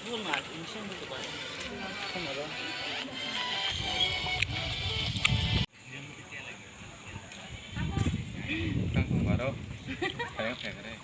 Kang baru kayak deh.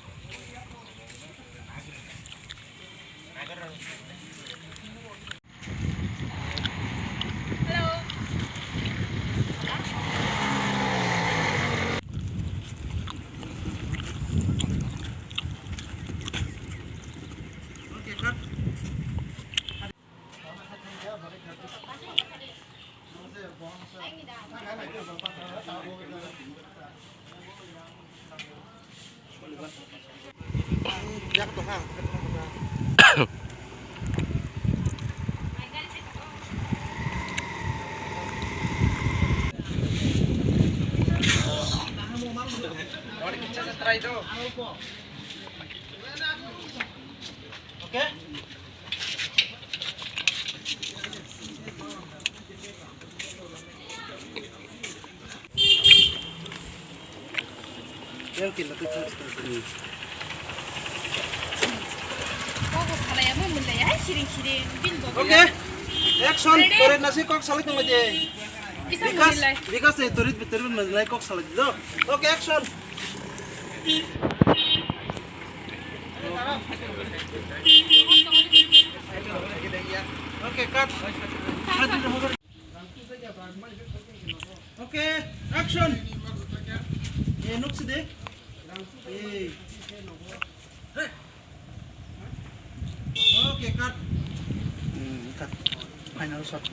Oke. Yang kita Oke. Action. Turit nasi kok salit ng aja. Bikas turit betul menilai kok salit do. Oke action. Oke cut. Oke action. Nuk sedih. Oke cut. Cut. Final shot.